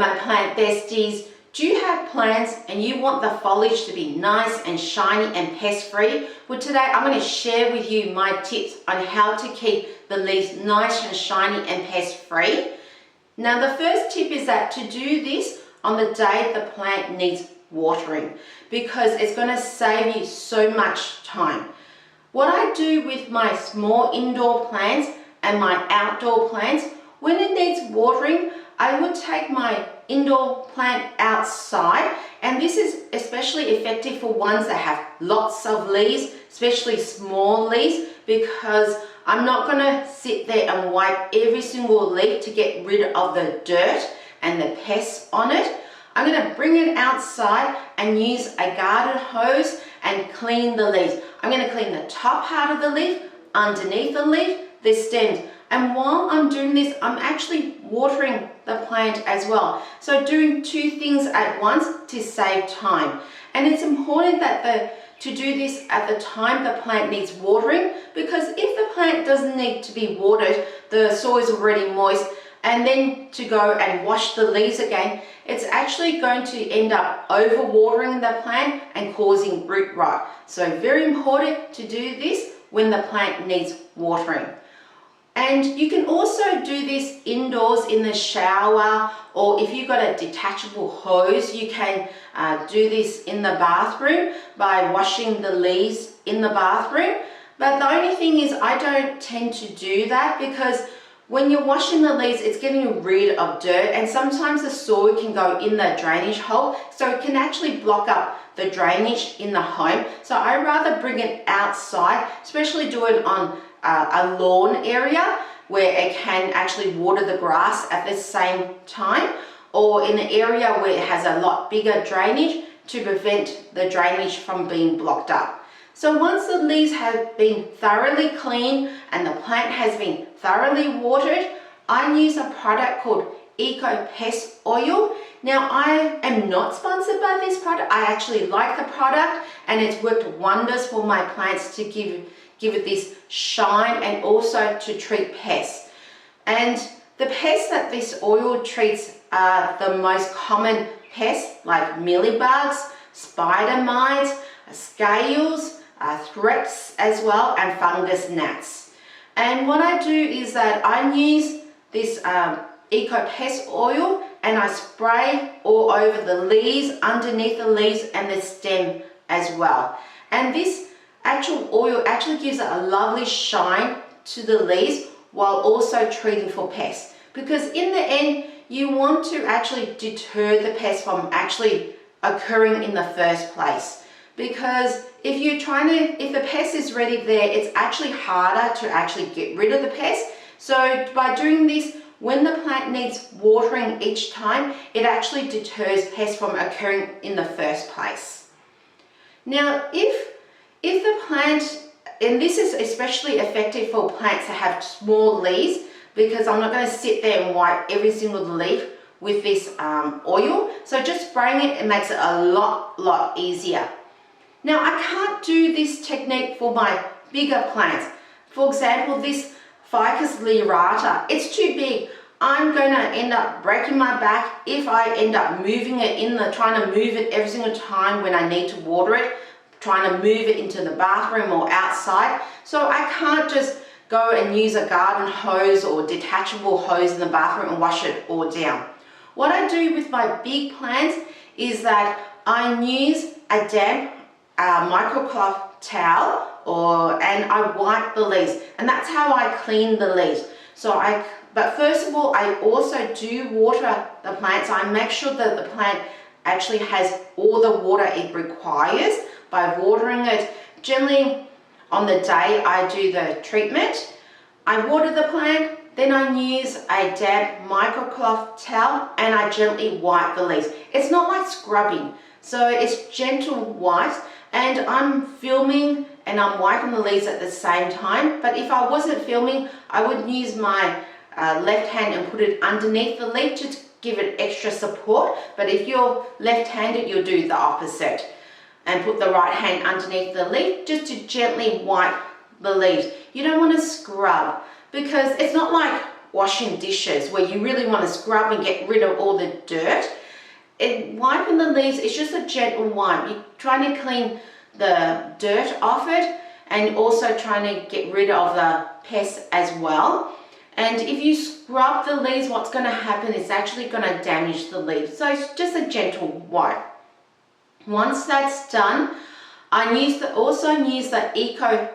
my plant besties. Do you have plants and you want the foliage to be nice and shiny and pest-free? Well, today I'm going to share with you my tips on how to keep the leaves nice and shiny and pest-free. Now, the first tip is that to do this on the day the plant needs watering, because it's going to save you so much time. What I do with my small indoor plants and my outdoor plants, when it needs watering, I would take my indoor plant outside, and this is especially effective for ones that have lots of leaves, especially small leaves, because I'm not going to sit there and wipe every single leaf to get rid of the dirt and the pests on it. I'm going to bring it outside and use a garden hose and clean the leaves. I'm going to clean the top part of the leaf, underneath the leaf, the stems. And while I'm doing this, I'm actually watering the plant as well. So doing two things at once to save time. And it's important that to do this at the time the plant needs watering, because if the plant doesn't need to be watered, the soil is already moist, and then to go and wash the leaves again, it's actually going to end up overwatering the plant and causing root rot. So very important to do this when the plant needs watering. And you can also do this indoors in the shower, or if you've got a detachable hose, you can do this in the bathroom by washing the leaves in the bathroom. But the only thing is, I don't tend to do that, because when you're washing the leaves, it's getting rid of dirt, and sometimes the soil can go in the drainage hole, so it can actually block up the drainage in the home. So I rather bring it outside, especially do it on a lawn area where it can actually water the grass at the same time, or in an area where it has a lot bigger drainage to prevent the drainage from being blocked up. So once the leaves have been thoroughly cleaned and the plant has been thoroughly watered, I use a product called Eco Pest Oil. Now, I am not sponsored by this product. I actually like the product, and it's worked wonders for my plants to give it this shine and also to treat pests. And the pests that this oil treats are the most common pests, like mealybugs, spider mites, scales, thrips as well, and fungus gnats. And what I do is that I use this Eco Pest Oil and I spray all over the leaves, underneath the leaves, and the stem as well. And this actual oil actually gives it a lovely shine to the leaves while also treating for pests, because in the end you want to actually deter the pests from actually occurring in the first place. Because if the pest is already there, it's actually harder to actually get rid of the pest. So by doing this, when the plant needs watering each time, it actually deters pests from occurring in the first place. Now, if the plant, and this is especially effective for plants that have small leaves, because I'm not going to sit there and wipe every single leaf with this oil. So just spraying it makes it a lot easier. Now, I can't do this technique for my bigger plants. For example, this Ficus lyrata, it's too big. I'm going to end up breaking my back if I end up moving it trying to move it every single time when I need to water it, trying to move it into the bathroom or outside. So I can't just go and use a garden hose or detachable hose in the bathroom and wash it all down. What I do with my big plants is that I use a damp microcloth towel and I wipe the leaves, and that's how I clean the leaves. But first of all, I also do water the plant, so I make sure that the plant actually has all the water it requires by watering it. Generally, on the day I do the treatment, I water the plant, then I use a damp microcloth towel and I gently wipe the leaves. It's not like scrubbing, so it's gentle wipes, and I'm filming and I'm wiping the leaves at the same time. But if I wasn't filming, I would use my left hand and put it underneath the leaf to give it extra support. But if you're left-handed, you'll do the opposite and put the right hand underneath the leaf just to gently wipe the leaves. You don't want to scrub, because it's not like washing dishes where you really want to scrub and get rid of all the dirt. Wiping the leaves is just a gentle wipe. You're trying to clean the dirt off it and also trying to get rid of the pests as well. And if you scrub the leaves, what's going to happen is actually going to damage the leaves. So it's just a gentle wipe. Once that's done, I also use the Eco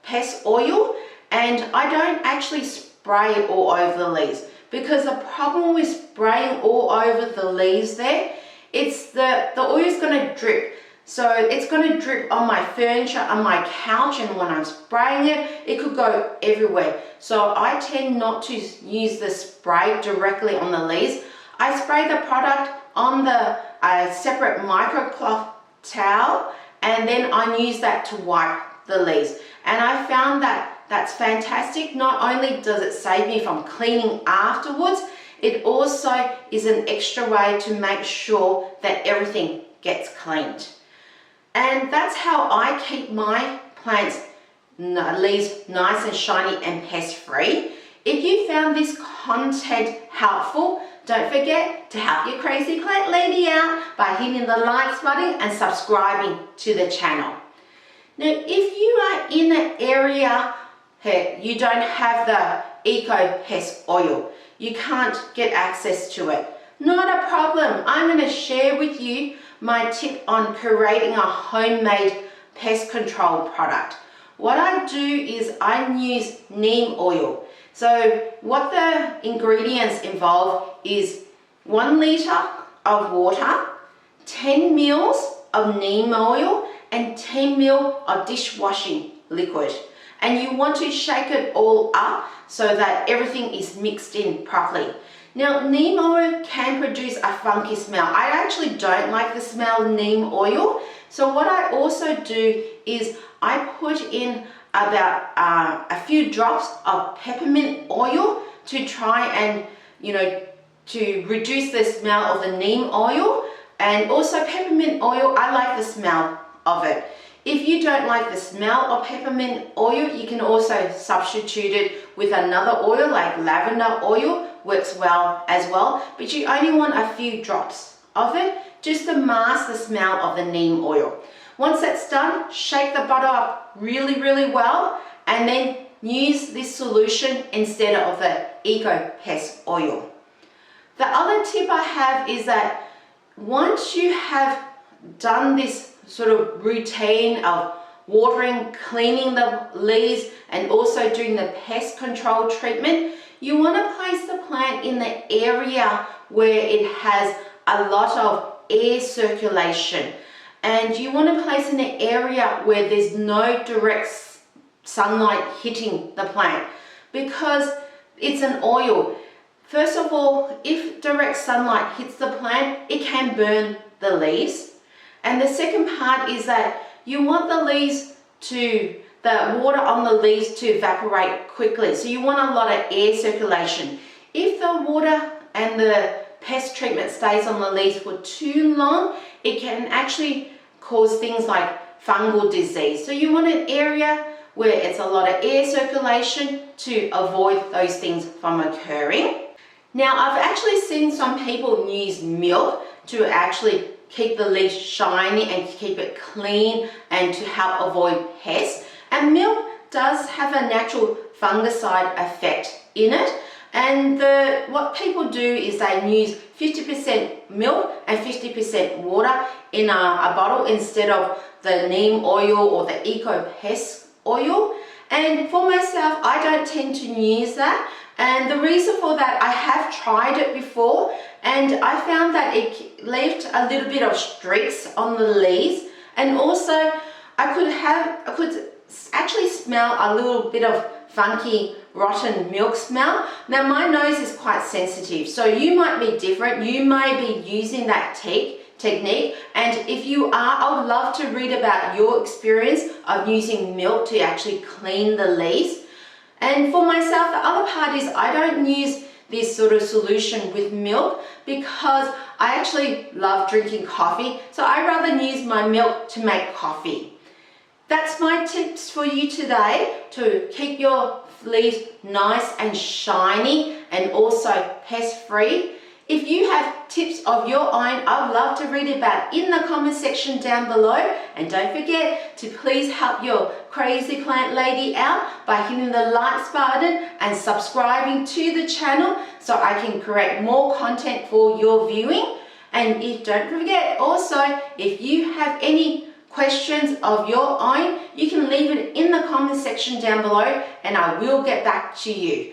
Pest Oil, and I don't actually spray it all over the leaves, because the problem with spraying all over the leaves there, it's the oil is going to drip. So it's going to drip on my furniture, on my couch, and when I'm spraying it, it could go everywhere. So I tend not to use the spray directly on the leaves. I spray the product on the separate microcloth towel, and then I use that to wipe the leaves. And I found that that's fantastic. Not only does it save me from cleaning afterwards, it also is an extra way to make sure that everything gets cleaned. And that's how I keep my plants leaves nice and shiny and pest free. If you found this content helpful, don't forget to help your crazy plant lady out by hitting the likes button and subscribing to the channel. Now, if you are in an area you don't have the Eco Pest Oil, you can't get access to it, not a problem. I'm going to share with you my tip on creating a homemade pest control product. What I do is I use neem oil. So what the ingredients involve is 1 liter of water, 10 mils of neem oil, and 10 mil of dishwashing liquid. And you want to shake it all up so that everything is mixed in properly. Now, neem oil can produce a funky smell. I actually don't like the smell of neem oil. So what I also do is I put in about a few drops of peppermint oil to try and, to reduce the smell of the neem oil. And also peppermint oil, I like the smell of it. If you don't like the smell of peppermint oil, you can also substitute it with another oil like lavender oil, works well as well, but you only want a few drops of it just to mask the smell of the neem oil. Once that's done, shake the butter up really, really well, and then use this solution instead of the Eco Pest Oil. The other tip I have is that once you have done this sort of routine of watering, cleaning the leaves, and also doing the pest control treatment, you want to place the plant in the area where it has a lot of air circulation. And you want to place in an area where there's no direct sunlight hitting the plant, because it's an oil. First of all, if direct sunlight hits the plant, it can burn the leaves. And the second part is that you want the water on the leaves to evaporate quickly. So you want a lot of air circulation. If the water and the pest treatment stays on the leaves for too long, it can actually cause things like fungal disease. So you want an area where it's a lot of air circulation to avoid those things from occurring. Now, I've actually seen some people use milk to actually keep the leaves shiny and keep it clean and to help avoid pests. And milk does have a natural fungicide effect in it. And what people do is they use 50% milk and 50% water in a bottle instead of the neem oil or the Eco Pest Oil. And for myself, I don't tend to use that. And the reason for that, I have tried it before and I found that it left a little bit of streaks on the leaves, and also I could actually smell a little bit of funky rotten milk smell. Now my nose is quite sensitive, so you might be different. You may be using that technique, and if you are, I would love to read about your experience of using milk to actually clean the leaves. And for myself, the other part is I don't use this sort of solution with milk because I actually love drinking coffee, so I rather use my milk to make coffee. That's my tips for you today to keep your leaves nice and shiny and also pest-free. If you have tips of your own, I'd love to read about in the comment section down below. And don't forget to please help your crazy plant lady out by hitting the likes button and subscribing to the channel so I can create more content for your viewing. And don't forget also, if you have any questions of your own, you can leave it in the comment section down below and I will get back to you.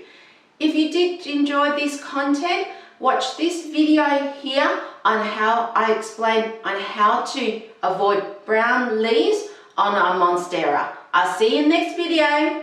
If you did enjoy this content, watch this video here on how I explain on how to avoid brown leaves on our monstera. I'll see you in the next video.